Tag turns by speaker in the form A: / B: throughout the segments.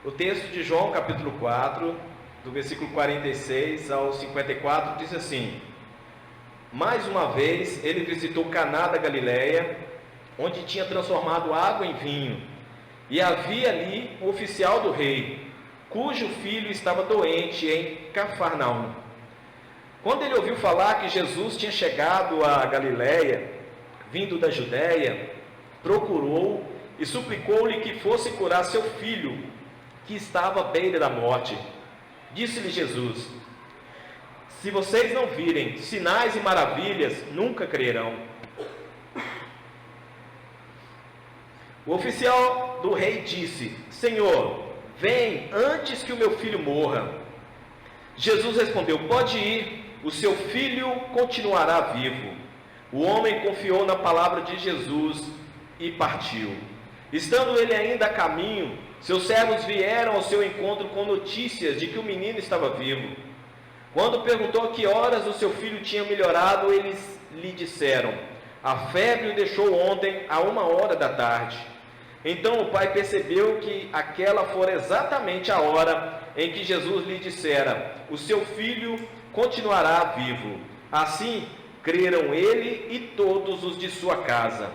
A: O texto de João, capítulo 4, do versículo 46 ao 54, diz assim: Mais uma vez ele visitou Caná da Galileia, onde tinha transformado água em vinho. E havia ali um oficial do rei, cujo filho estava doente em Cafarnaum. Quando ele ouviu falar que Jesus tinha chegado a Galileia, vindo da Judéia, procurou e suplicou-lhe que fosse curar seu filho, que estava à beira da morte. Disse-lhe Jesus: Se vocês não virem sinais e maravilhas, nunca crerão. O oficial do rei disse: Senhor, vem antes que o meu filho morra. Jesus respondeu: Pode ir, o seu filho continuará vivo. O homem confiou na palavra de Jesus e partiu. Estando ele ainda a caminho, seus servos vieram ao seu encontro com notícias de que o menino estava vivo. Quando perguntou a que horas o seu filho tinha melhorado, eles lhe disseram: A febre o deixou ontem a 1h da tarde. Então o pai percebeu que aquela fora exatamente a hora em que Jesus lhe dissera: O seu filho continuará vivo. Assim creram ele e todos os de sua casa.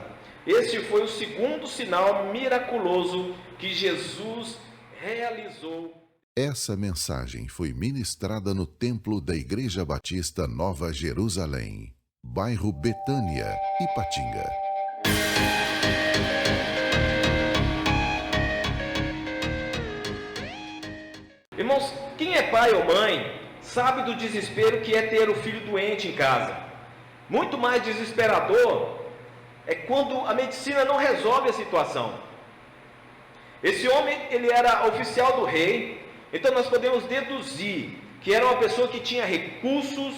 A: Este foi o segundo sinal miraculoso que Jesus realizou.
B: Essa mensagem foi ministrada no templo da Igreja Batista Nova Jerusalém, bairro Betânia, Ipatinga.
A: Irmãos, quem é pai ou mãe sabe do desespero que é ter o filho doente em casa. Muito mais desesperador é quando a medicina não resolve a situação. Esse homem, ele era oficial do rei, então nós podemos deduzir que era uma pessoa que tinha recursos,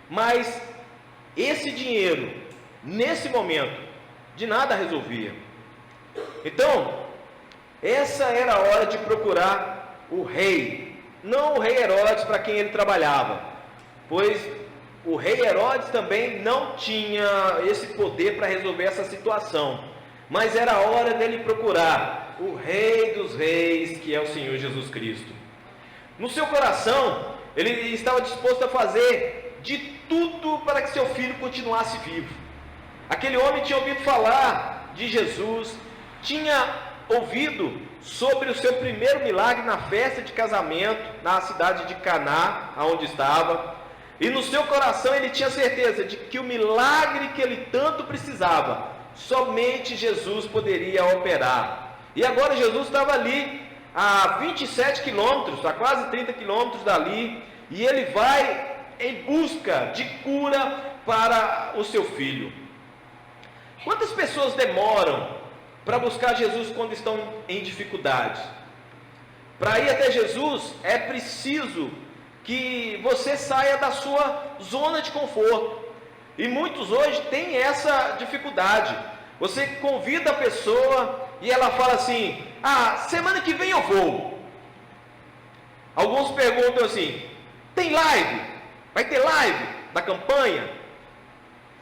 A: mas esse dinheiro, nesse momento, de nada resolvia. Então, essa era a hora de procurar o rei, não o rei Herodes para quem ele trabalhava, pois o rei Herodes também não tinha esse poder para resolver essa situação, mas era a hora dele procurar o Rei dos Reis, que é o Senhor Jesus Cristo. No seu coração, ele estava disposto a fazer de tudo para que seu filho continuasse vivo. Aquele homem tinha ouvido falar de Jesus, tinha ouvido sobre o seu primeiro milagre na festa de casamento na cidade de Caná, aonde estava. E no seu coração ele tinha certeza de que o milagre que ele tanto precisava, somente Jesus poderia operar. E agora Jesus estava ali, a 27 quilômetros, a quase 30 quilômetros dali, e ele vai em busca de cura para o seu filho. Quantas pessoas demoram para buscar Jesus quando estão em dificuldade? Para ir até Jesus é preciso que você saia da sua zona de conforto. E muitos hoje têm essa dificuldade. Você convida a pessoa e ela fala assim: semana que vem eu vou. Alguns perguntam assim: tem live? Vai ter live da campanha?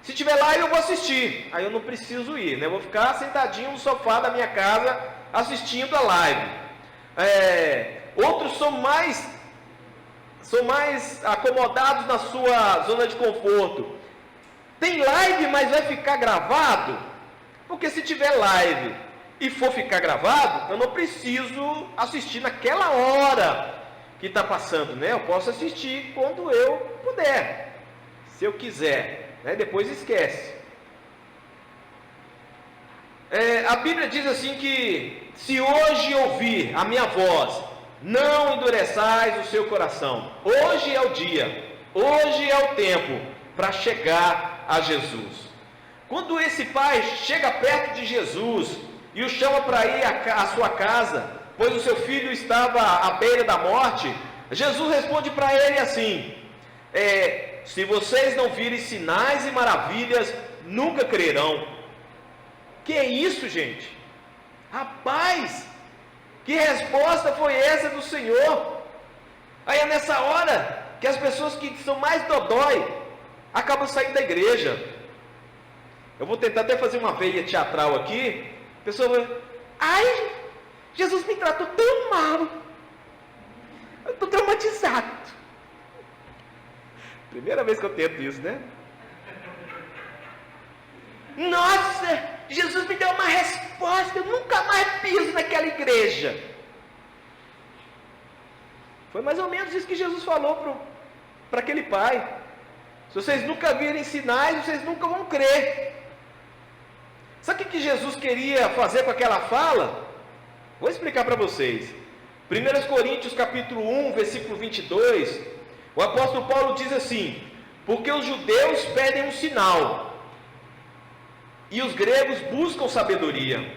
A: Se tiver live eu vou assistir. Aí eu não preciso ir, né? Eu vou ficar sentadinho no sofá da minha casa assistindo a live. Outros são mais acomodados na sua zona de conforto. Tem live, mas vai ficar gravado? Porque se tiver live e for ficar gravado, eu não preciso assistir naquela hora que está passando, né? Eu posso assistir quando eu puder, se eu quiser, né? Depois esquece. A Bíblia diz assim que se hoje ouvir a minha voz, não endureçais o seu coração. Hoje é o dia, hoje é o tempo para chegar a Jesus. Quando esse pai chega perto de Jesus e o chama para ir à sua casa, pois o seu filho estava à beira da morte, Jesus responde para ele assim: se vocês não virem sinais e maravilhas, nunca crerão. Que é isso, gente? Rapaz, que resposta foi essa do Senhor? Aí é nessa hora que as pessoas que são mais dodói acabam saindo da igreja. Eu vou tentar até fazer uma veia teatral aqui. A pessoa vai: ai, Jesus me tratou tão mal. batizado. Primeira vez que eu tento isso, né? Nossa, Jesus me deu uma resposta, eu nunca mais piso naquela igreja. Foi mais ou menos isso que Jesus falou para aquele pai. Se vocês nunca virem sinais, vocês nunca vão crer. Sabe o que Jesus queria fazer com aquela fala? Vou explicar para vocês. 1 Coríntios capítulo 1, versículo 22, o apóstolo Paulo diz assim: porque os judeus pedem um sinal, e os gregos buscam sabedoria.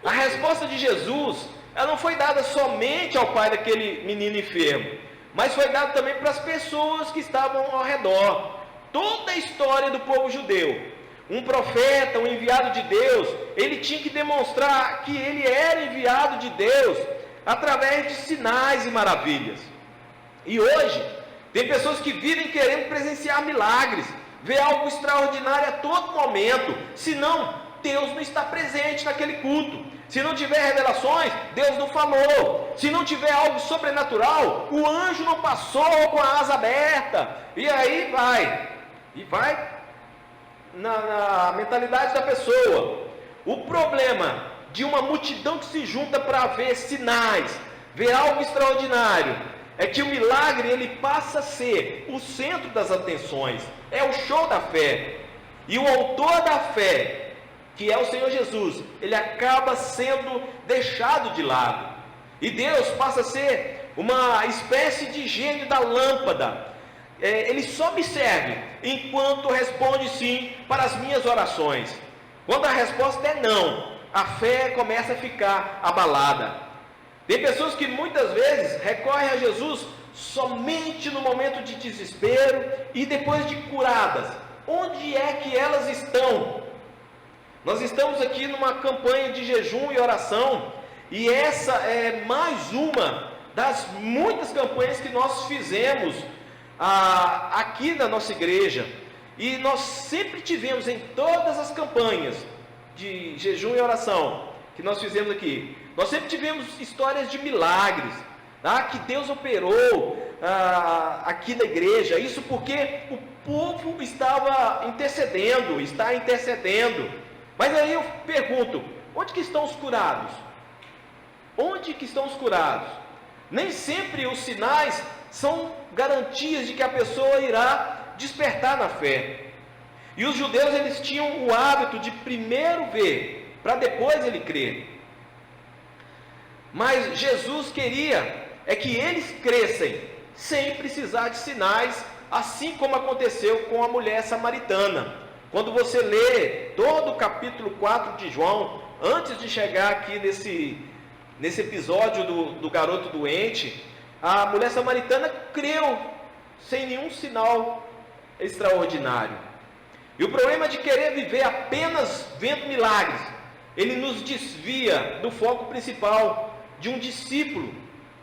A: A resposta de Jesus, ela não foi dada somente ao pai daquele menino enfermo, mas foi dada também para as pessoas que estavam ao redor. Toda a história do povo judeu, um profeta, um enviado de Deus, ele tinha que demonstrar que ele era enviado de Deus através de sinais e maravilhas. E hoje, tem pessoas que vivem querendo presenciar milagres, ver algo extraordinário a todo momento, senão Deus não está presente naquele culto. Se não tiver revelações, Deus não falou. Se não tiver algo sobrenatural, o anjo não passou com a asa aberta. E aí vai na mentalidade da pessoa. O problema de uma multidão que se junta para ver sinais, ver algo extraordinário, é que o milagre ele passa a ser o centro das atenções, é o show da fé. E o autor da fé, que é o Senhor Jesus, ele acaba sendo deixado de lado. E Deus passa a ser uma espécie de gênio da lâmpada. Ele só me serve enquanto responde sim para as minhas orações. Quando a resposta é não, a fé começa a ficar abalada. Tem pessoas que muitas vezes recorrem a Jesus somente no momento de desespero e depois de curadas. Onde é que elas estão? Nós estamos aqui numa campanha de jejum e oração, e essa é mais uma das muitas campanhas que nós fizemos aqui na nossa igreja. E nós sempre tivemos em todas as campanhas de jejum e oração que nós fizemos aqui, nós sempre tivemos histórias de milagres, tá? Que Deus operou aqui na igreja. Isso porque o povo está intercedendo. Mas aí eu pergunto, onde que estão os curados? Onde que estão os curados? Nem sempre os sinais são garantias de que a pessoa irá despertar na fé. E os judeus, eles tinham o hábito de primeiro ver, para depois ele crer. Mas Jesus queria que eles crescem, sem precisar de sinais, assim como aconteceu com a mulher samaritana. Quando você lê todo o capítulo 4 de João, antes de chegar aqui nesse episódio do garoto doente, a mulher samaritana creu, sem nenhum sinal extraordinário. E o problema de querer viver apenas vendo milagres, ele nos desvia do foco principal de um discípulo,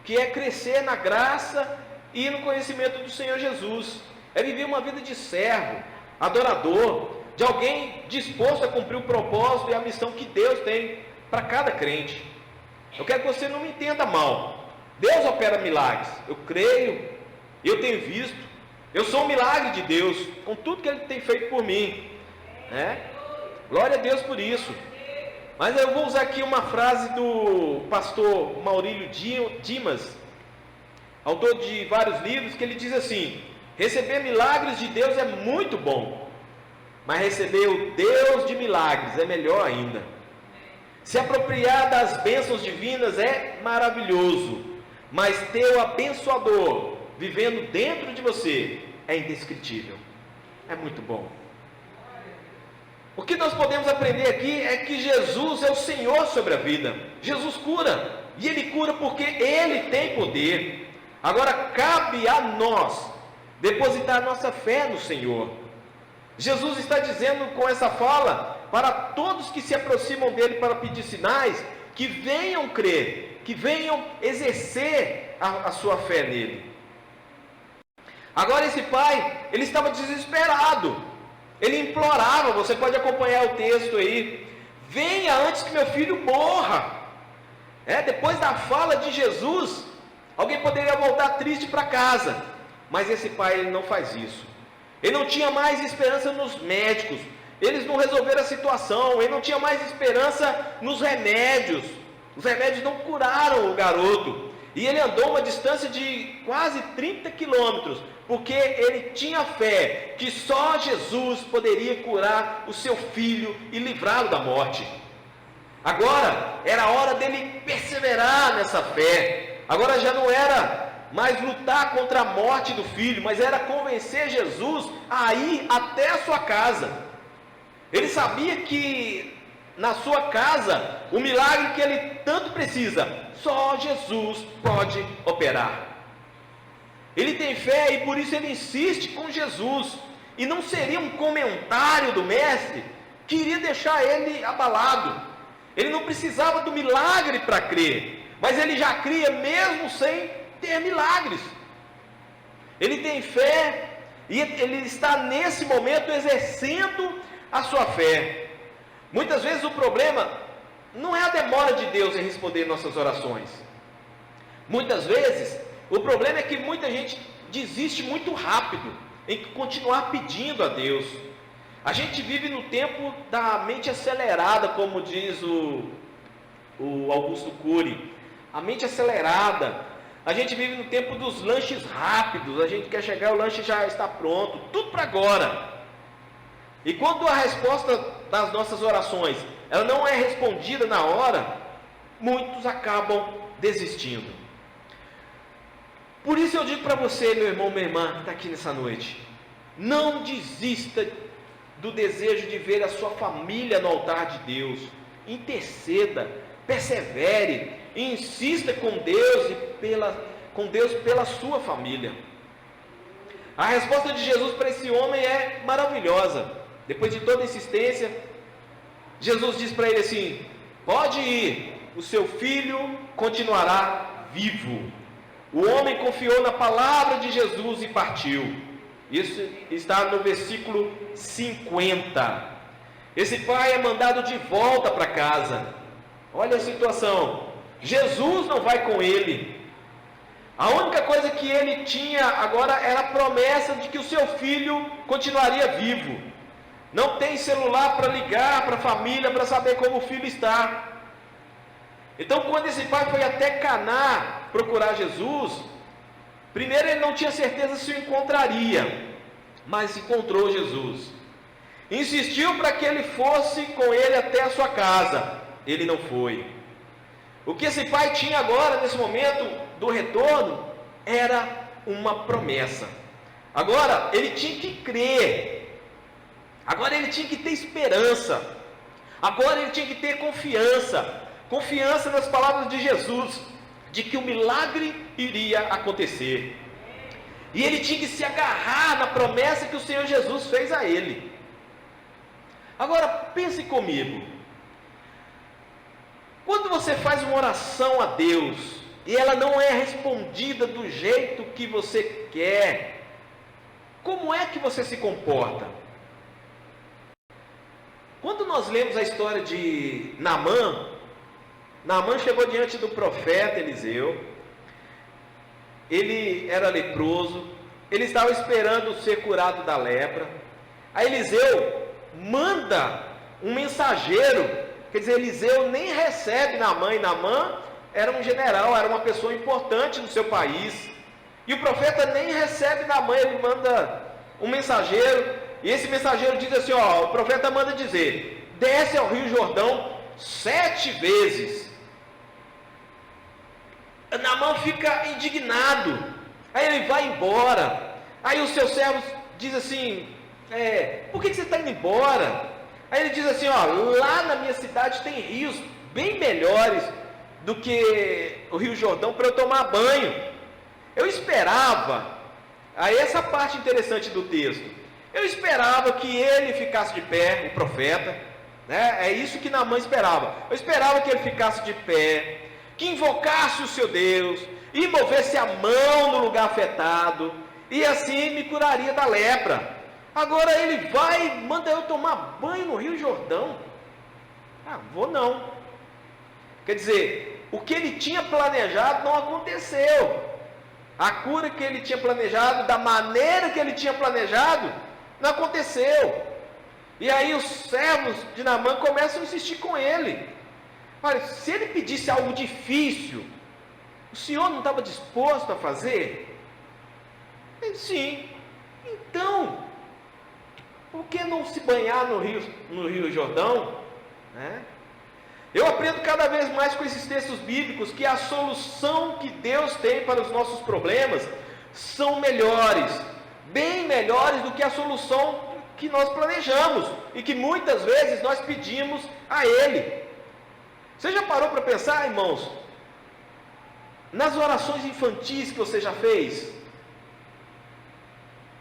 A: que é crescer na graça e no conhecimento do Senhor Jesus. É viver uma vida de servo, adorador, de alguém disposto a cumprir o propósito e a missão que Deus tem para cada crente. Eu quero que você não me entenda mal. Deus opera milagres, eu creio, eu tenho visto, eu sou um milagre de Deus, com tudo que Ele tem feito por mim, né? Glória a Deus por isso. Mas eu vou usar aqui uma frase do pastor Maurílio Dimas, autor de vários livros, que ele diz assim: receber milagres de Deus é muito bom, mas receber o Deus de milagres é melhor ainda. Se apropriar das bênçãos divinas é maravilhoso, mas ter o abençoador vivendo dentro de você é indescritível, é muito bom. O que nós podemos aprender aqui é que Jesus é o Senhor sobre a vida. Jesus cura, e Ele cura porque Ele tem poder. Agora cabe a nós depositar nossa fé no Senhor. Jesus está dizendo com essa fala para todos que se aproximam dele para pedir sinais, que venham crer, que venham exercer a sua fé nele. Agora esse pai, ele estava desesperado. Ele implorava, você pode acompanhar o texto aí: venha antes que meu filho morra. Depois da fala de Jesus, Alguém poderia voltar triste para casa, mas esse pai ele não faz isso. Ele não tinha mais esperança nos médicos, eles não resolveram a situação, ele não tinha mais esperança nos remédios. Os remédios não curaram o garoto. E ele andou uma distância de quase 30 quilômetros, porque ele tinha fé que só Jesus poderia curar o seu filho e livrá-lo da morte. Agora era a hora dele perseverar nessa fé. Agora já não era mais lutar contra a morte do filho, mas era convencer Jesus a ir até a sua casa. Ele sabia que na sua casa, o milagre que ele tanto precisa, só Jesus pode operar. Ele tem fé e por isso ele insiste com Jesus. E não seria um comentário do mestre que iria deixar ele abalado. Ele não precisava do milagre para crer, mas ele já cria mesmo sem ter milagres. Ele tem fé e ele está nesse momento exercendo a sua fé. Muitas vezes o problema não é a demora de Deus em responder nossas orações. Muitas vezes o problema é que muita gente desiste muito rápido em continuar pedindo a Deus. A gente vive no tempo da mente acelerada, como diz o Augusto Cury. A mente acelerada. A gente vive no tempo dos lanches rápidos. A gente quer chegar, o lanche já está pronto. Tudo para agora. E quando a resposta das nossas orações ela não é respondida na hora, muitos acabam desistindo. Por isso eu digo para você, meu irmão, minha irmã, que está aqui nessa noite, não desista do desejo de ver a sua família no altar de Deus. Interceda, persevere, insista com Deus pela sua família. A resposta de Jesus para esse homem é maravilhosa. Depois de toda a insistência, Jesus diz para ele assim: pode ir, o seu filho continuará vivo. O homem confiou na palavra de Jesus e partiu. Isso está no versículo 50. Esse pai é mandado de volta para casa. Olha a situação. Jesus não vai com ele. A única coisa que ele tinha agora era a promessa de que o seu filho continuaria vivo. Não tem celular para ligar para a família para saber como o filho está. Então, quando esse pai foi até Caná procurar Jesus, primeiro ele não tinha certeza se o encontraria, mas encontrou Jesus. Insistiu para que ele fosse com ele até a sua casa. Ele não foi. O que esse pai tinha agora, nesse momento do retorno, era uma promessa. Agora, ele tinha que crer. Agora ele tinha que ter esperança. Agora ele tinha que ter confiança. Confiança nas palavras de Jesus, de que o milagre iria acontecer. E ele tinha que se agarrar na promessa que o Senhor Jesus fez a ele. Agora, pense comigo. Quando você faz uma oração a Deus, e ela não é respondida do jeito que você quer, como é que você se comporta? Quando nós lemos a história de Naamã chegou diante do profeta Eliseu. Ele era leproso, ele estava esperando ser curado da lepra. Aí Eliseu manda um mensageiro, quer dizer, Eliseu nem recebe Naamã, e Naamã era um general, era uma pessoa importante no seu país, e o profeta nem recebe Naamã, ele manda um mensageiro, e esse mensageiro diz assim, o profeta manda dizer, desce ao Rio Jordão 7 vezes. Naamã fica indignado, aí ele vai embora. Aí os seus servos dizem assim, por que você está indo embora? Aí ele diz assim, lá na minha cidade tem rios bem melhores do que o Rio Jordão para eu tomar banho. Eu esperava, aí essa parte interessante do texto, eu esperava que ele ficasse de pé, o profeta, né? É isso que Naamã esperava. Eu esperava que ele ficasse de pé, que invocasse o seu Deus, e movesse a mão no lugar afetado, e assim me curaria da lepra. Agora ele vai e manda eu tomar banho no Rio Jordão. Vou não. Quer dizer, o que ele tinha planejado não aconteceu. A cura que ele tinha planejado, da maneira que ele tinha planejado, não aconteceu. E aí os servos de Naamã começam a insistir com ele. Olha, se ele pedisse algo difícil, o senhor não estava disposto a fazer? Ele, sim. Então, por que não se banhar no Rio Jordão? Né? Eu aprendo cada vez mais com esses textos bíblicos que a solução que Deus tem para os nossos problemas são melhores, bem melhores do que a solução que nós planejamos e que muitas vezes nós pedimos a Ele. Você já parou para pensar, irmãos, nas orações infantis que você já fez?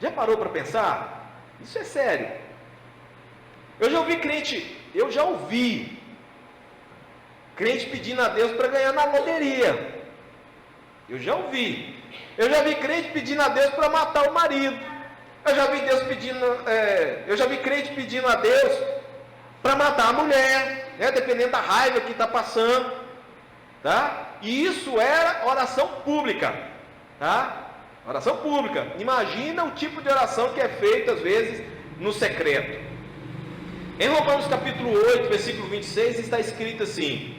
A: Já parou para pensar? Isso é sério. Eu já ouvi crente pedindo a Deus para ganhar na loteria. Eu já ouvi. Eu já vi crente pedindo a Deus para matar o marido. Eu já vi crente pedindo a Deus para matar a mulher, né, dependendo da raiva que está passando, tá? E isso era oração pública, tá? Oração pública. Imagina o tipo de oração que é feita às vezes no secreto. Em Romanos capítulo 8, versículo 26, está escrito assim: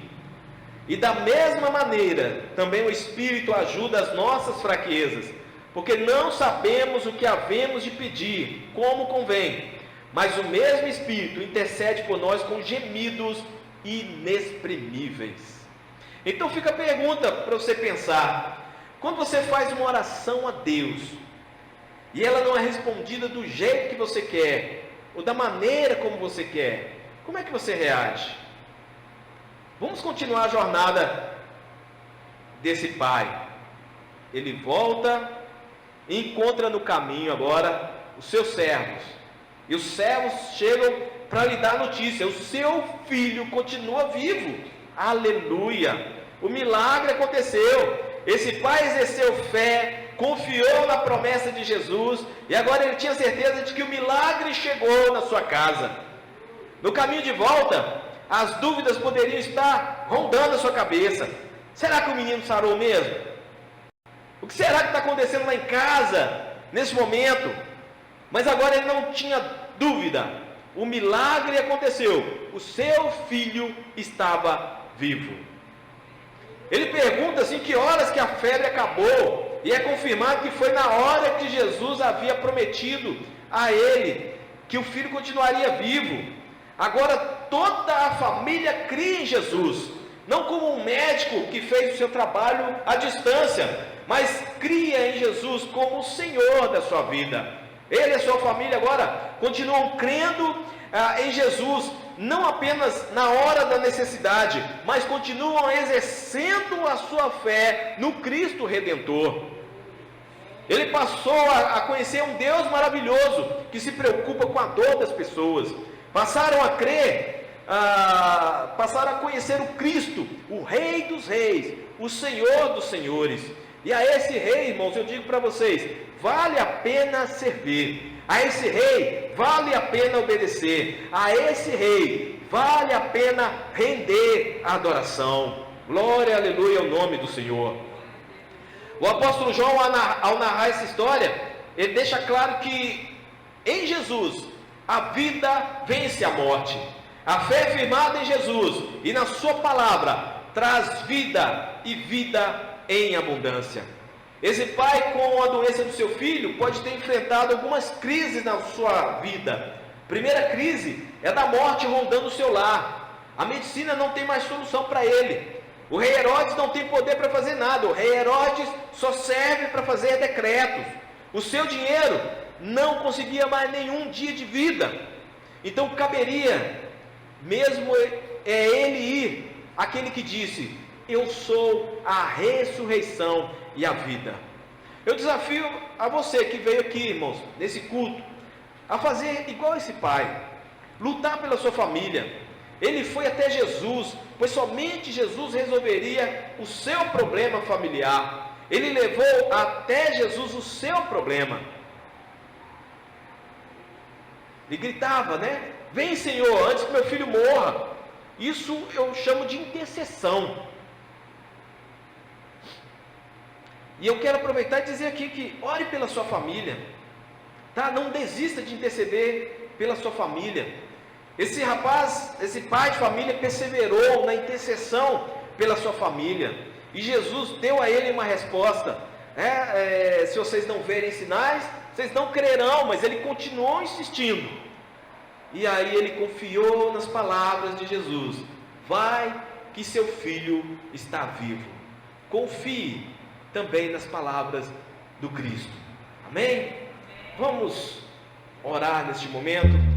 A: e da mesma maneira também o Espírito ajuda as nossas fraquezas, porque não sabemos o que havemos de pedir, como convém, mas o mesmo Espírito intercede por nós com gemidos inexprimíveis. Então fica a pergunta para você pensar: quando você faz uma oração a Deus, e ela não é respondida do jeito que você quer, ou da maneira como você quer, como é que você reage? Vamos continuar a jornada desse pai. Ele volta e encontra no caminho agora os seus servos. E os servos chegam para lhe dar a notícia: o seu filho continua vivo. Aleluia! O milagre aconteceu. Esse pai exerceu fé, confiou na promessa de Jesus, e agora ele tinha certeza de que o milagre chegou na sua casa. No caminho de volta, as dúvidas poderiam estar rondando a sua cabeça. Será que o menino sarou mesmo? O que será que está acontecendo lá em casa, nesse momento? Mas agora ele não tinha dúvida. O milagre aconteceu. O seu filho estava vivo. Ele pergunta assim, que horas que a febre acabou? E é confirmado que foi na hora que Jesus havia prometido a ele que o filho continuaria vivo. Agora toda a família cria em Jesus, não como um médico que fez o seu trabalho à distância, mas cria em Jesus como o Senhor da sua vida. Ele e a sua família agora continuam crendo em Jesus, não apenas na hora da necessidade, mas continuam exercendo a sua fé no Cristo Redentor. Ele passou a conhecer um Deus maravilhoso, que se preocupa com a dor das pessoas. Passaram a crer, passaram a conhecer o Cristo, o Rei dos Reis, o Senhor dos Senhores. E a esse Rei, irmãos, eu digo para vocês, vale a pena servir. A esse Rei vale a pena obedecer. A esse Rei vale a pena render a adoração. Glória, aleluia, ao nome do Senhor. O apóstolo João, ao narrar essa história, ele deixa claro que em Jesus a vida vence a morte. A fé firmada em Jesus e na sua palavra traz vida e vida em abundância. Esse pai, com a doença do seu filho, pode ter enfrentado algumas crises na sua vida. Primeira crise é da morte rondando o seu lar. A medicina não tem mais solução para ele. O rei Herodes não tem poder para fazer nada. O rei Herodes só serve para fazer decretos. O seu dinheiro não conseguia mais nenhum dia de vida. Então caberia mesmo ele ir, aquele que disse: eu sou a ressurreição e a vida. Eu desafio a você que veio aqui, irmãos, nesse culto, a fazer igual esse pai, lutar pela sua família. Ele foi até Jesus, pois somente Jesus resolveria o seu problema familiar. Ele levou até Jesus o seu problema. Ele gritava, né? Vem, Senhor, antes que meu filho morra. Isso eu chamo de intercessão. E eu quero aproveitar e dizer aqui que ore pela sua família, tá? Não desista de interceder pela sua família. Esse rapaz, esse pai de família perseverou na intercessão pela sua família, e Jesus deu a ele uma resposta, se vocês não verem sinais, vocês não crerão, mas ele continuou insistindo, e aí ele confiou nas palavras de Jesus: vai que seu filho está vivo. Confie também nas palavras do Cristo, amém? Vamos orar neste momento.